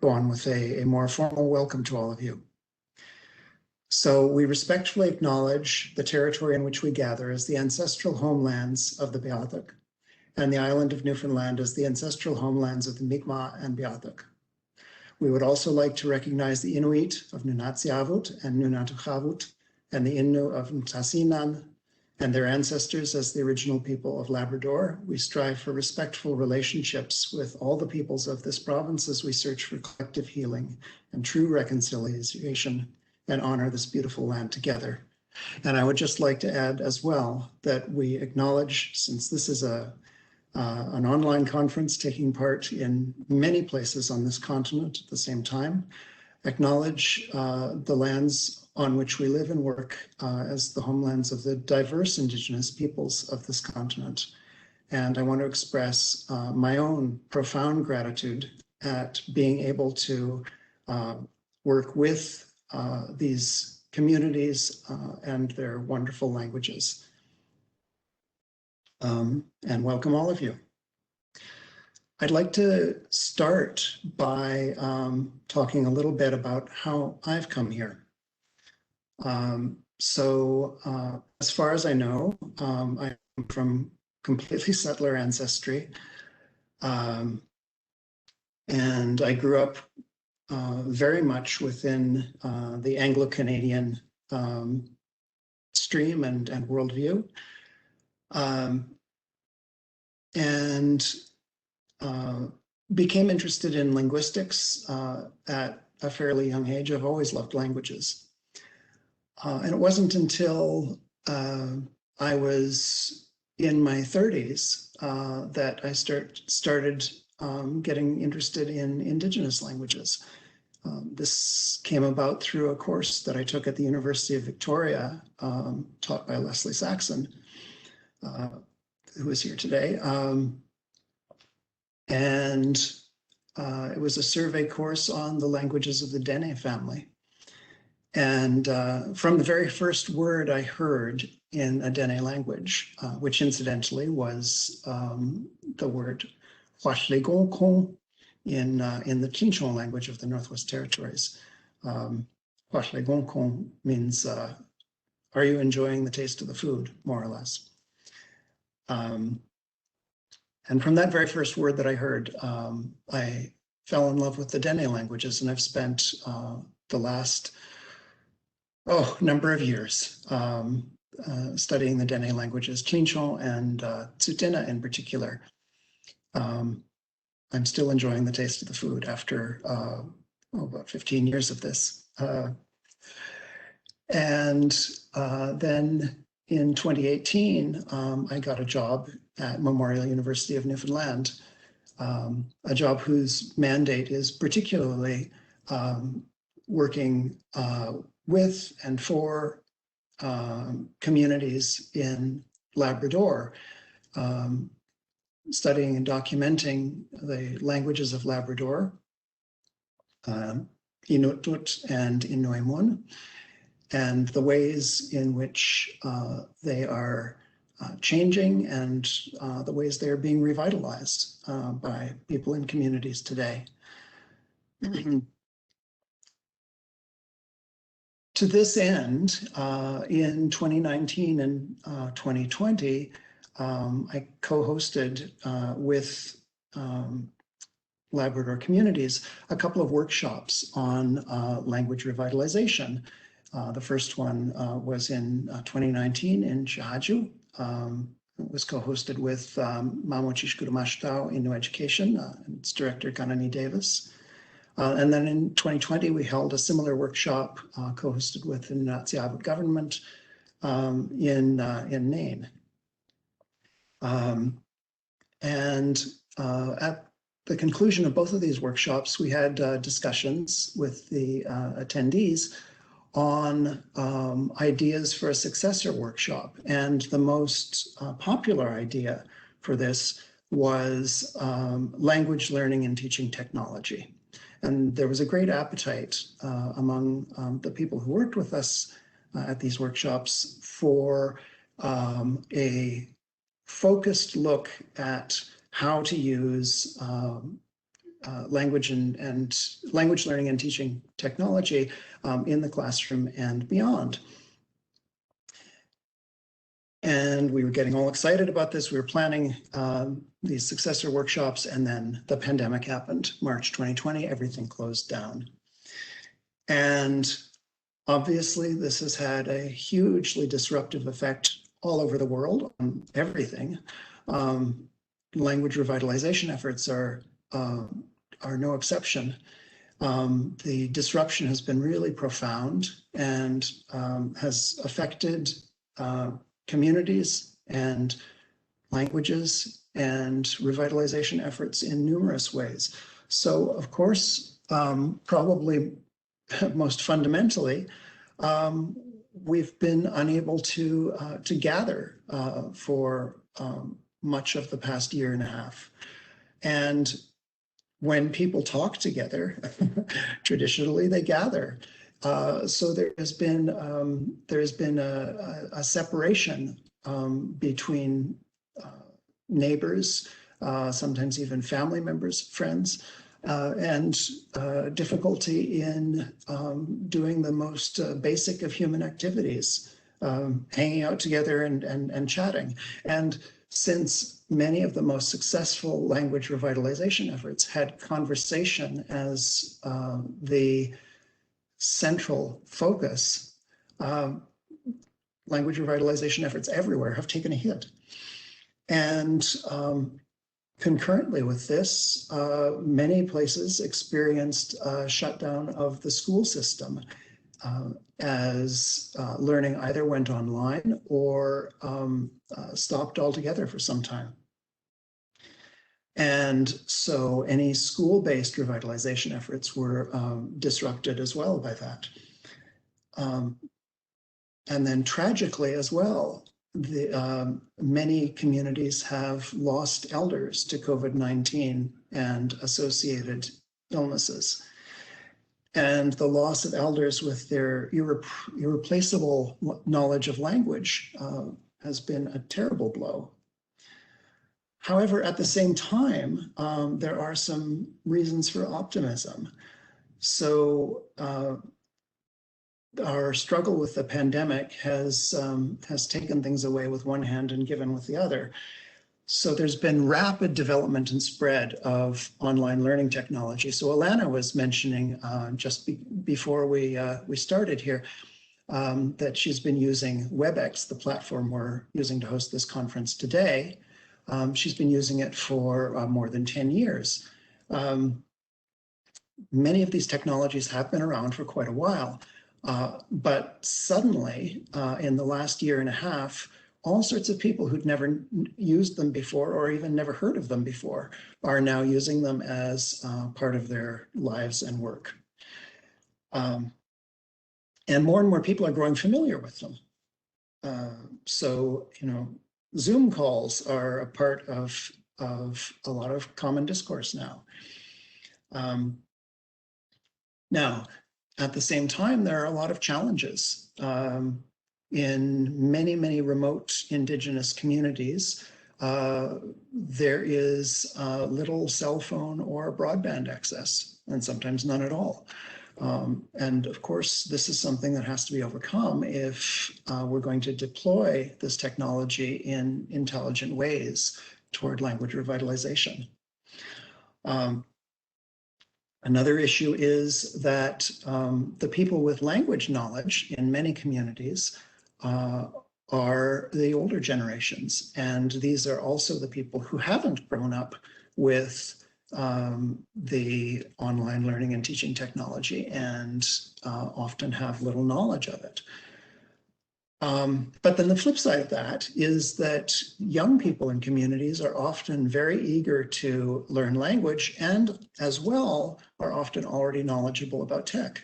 go on with a more formal welcome to all of you. So we respectfully acknowledge the territory in which we gather as the ancestral homelands of the Beothuk, and the island of Newfoundland as the ancestral homelands of the Mi'kmaq and Beothuk. We would also like to recognize the Inuit of Nunatsiavut and Nunatukavut, and the Innu of Ntassinan, and their ancestors as the original people of Labrador. We strive for respectful relationships with all the peoples of this province as we search for collective healing and true reconciliation and honor this beautiful land together. And I would just like to add as well that we acknowledge, since this is an online conference taking part in many places on this continent at the same time, acknowledge the lands on which we live and work as the homelands of the diverse Indigenous peoples of this continent. And I want to express my own profound gratitude at being able to work with these communities and their wonderful languages. And welcome all of you. I'd like to start by talking a little bit about how I've come here. As far as I know, I'm from completely settler ancestry. And I grew up very much within the Anglo-Canadian stream and worldview. And became interested in linguistics at a fairly young age. I've always loved languages. And it wasn't until I was in my 30s that I started getting interested in Indigenous languages. This came about through a course that I took at the University of Victoria, taught by Leslie Saxon, who is here today. And it was a survey course on the languages of the Dene family. And from the very first word I heard in a Dene language, which incidentally was the word Huashlegonkon in the Chinchon language of the Northwest Territories. Huashlegonkon means, are you enjoying the taste of the food, more or less? And from that very first word that I heard, I fell in love with the Dene languages, and I've spent the last number of years studying the Dene languages, Chinchon and Tsuut'ina in particular. I'm still enjoying the taste of the food after about 15 years of this. And then in 2018, I got a job at Memorial University of Newfoundland, a job whose mandate is particularly working with and for communities in Labrador, studying and documenting the languages of Labrador, Inuktitut and Innuimun, and the ways in which they are changing and the ways they are being revitalized by people in communities today. To this end, in 2019 and 2020, I co-hosted with Labrador communities a couple of workshops on language revitalization. The first one was in 2019 in Shahaju. It was co-hosted with Mamotishkurumashtau in New Education, and its director Ganani Davis. And then in 2020, we held a similar workshop co-hosted with the Nunatsiavut government in Nain. And at the conclusion of both of these workshops, we had discussions with the attendees on ideas for a successor workshop. And the most popular idea for this was language learning and teaching technology. And there was a great appetite among the people who worked with us at these workshops for a focused look at how to use language and language learning and teaching technology in the classroom and beyond. And we were getting all excited about this. We were planning these successor workshops, and then the pandemic happened. March 2020, everything closed down. And obviously, this has had a hugely disruptive effect all over the world on everything. Language revitalization efforts are no exception. The disruption has been really profound and has affected communities and languages and revitalization efforts in numerous ways. So, of course, probably most fundamentally, we've been unable to gather for much of the past year and a half. And when people talk together, traditionally they gather. So there has been a separation between neighbors, sometimes even family members, friends, and difficulty in doing the most basic of human activities, hanging out together and chatting. And since many of the most successful language revitalization efforts had conversation as the central focus, language revitalization efforts everywhere have taken a hit. And concurrently with this, many places experienced a shutdown of the school system as learning either went online or stopped altogether for some time. And so any school-based revitalization efforts were disrupted as well by that. And then tragically as well, many communities have lost elders to COVID-19 and associated illnesses. And the loss of elders with their irreplaceable knowledge of language has been a terrible blow. However, at the same time, there are some reasons for optimism. So our struggle with the pandemic has taken things away with one hand and given with the other. So there's been rapid development and spread of online learning technology. So Alana was mentioning just before we started here that she's been using WebEx, the platform we're using to host this conference today. She's been using it for more than 10 years. Many of these technologies have been around for quite a while, but suddenly in the last year and a half, all sorts of people who'd never used them before or even never heard of them before are now using them as part of their lives and work. And more people are growing familiar with them. So, Zoom calls are a part of a lot of common discourse now. Now, at the same time, there are a lot of challenges. In many, many remote Indigenous communities, there is little cell phone or broadband access, and sometimes none at all. And of course, this is something that has to be overcome if we're going to deploy this technology in intelligent ways toward language revitalization. Another issue is that the people with language knowledge in many communities are the older generations. And these are also the people who haven't grown up with the online learning and teaching technology and often have little knowledge of it. But then the flip side of that is that young people in communities are often very eager to learn language and as well are often already knowledgeable about tech.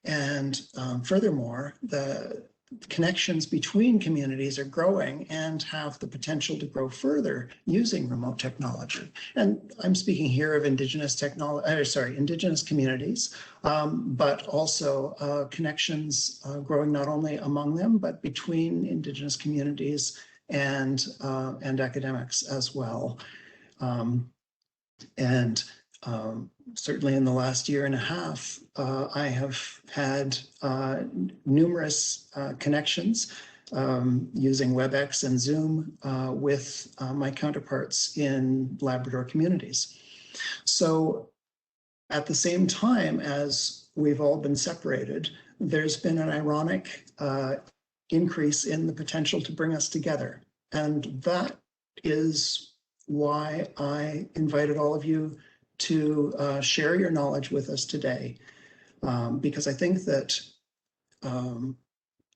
And furthermore, the connections between communities are growing and have the potential to grow further using remote technology. And I'm speaking here of Indigenous communities, but also connections growing not only among them, but between Indigenous communities and academics as well. And certainly in the last year and a half, I have had numerous connections using WebEx and Zoom with my counterparts in Labrador communities. So at the same time as we've all been separated, there's been an ironic increase in the potential to bring us together. And that is why I invited all of you to share your knowledge with us today. Because I think that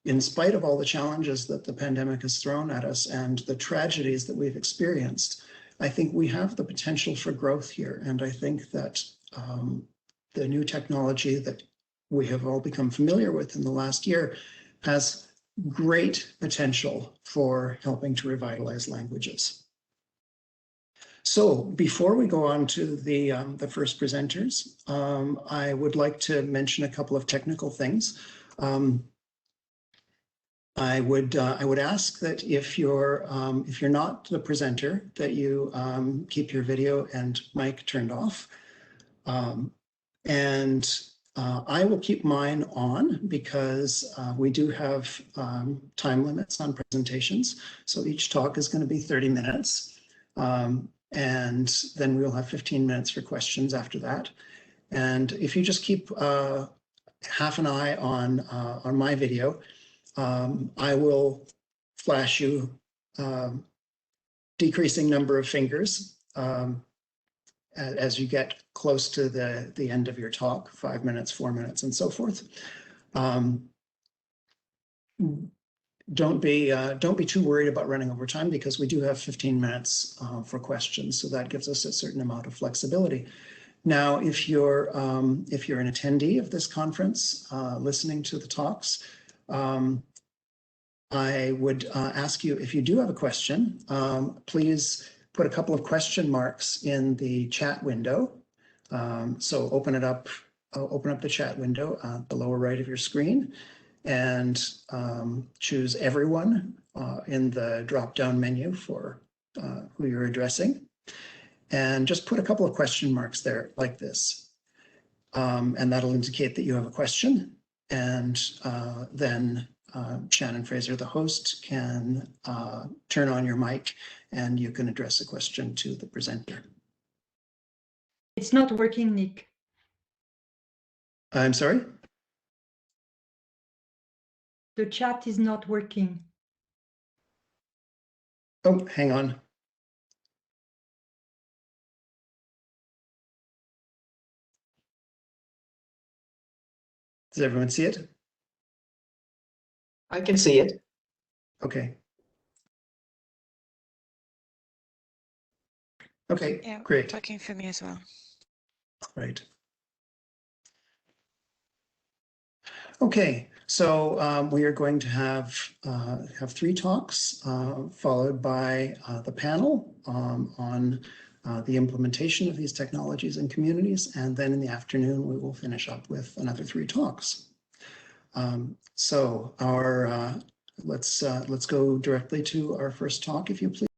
in spite of all the challenges that the pandemic has thrown at us and the tragedies that we've experienced, I think we have the potential for growth here. And I think that the new technology that we have all become familiar with in the last year has great potential for helping to revitalize languages. So before we go on to the first presenters, I would like to mention a couple of technical things. I would ask that if you're not the presenter, that you keep your video and mic turned off. I will keep mine on because we do have time limits on presentations. So each talk is going to be 30 minutes. And then we'll have 15 minutes for questions after that. And if you just keep half an eye on my video, I will flash you decreasing number of fingers as you get close to the end of your talk, 5 minutes, 4 minutes, and so forth. Don't be too worried about running over time because we do have 15 minutes for questions, so that gives us a certain amount of flexibility. Now, if you're an attendee of this conference, listening to the talks, I would ask you, if you do have a question, please put a couple of question marks in the chat window. So open up the chat window at the lower right of your screen and choose everyone in the drop-down menu for who you're addressing. And just put a couple of question marks there like this. And that'll indicate that you have a question. And then Shannon Fraser, the host, can turn on your mic and you can address a question to the presenter. It's not working, Nick. I'm sorry? The chat is not working. Oh, hang on. Does everyone see it? I can see it. Okay. Okay, Yeah, great. working for me as well. Right. Okay, so we are going to have 3 talks followed by the panel on the implementation of these technologies in communities, and then in the afternoon we will finish up with another 3 talks. So our let's go directly to our first talk, if you please.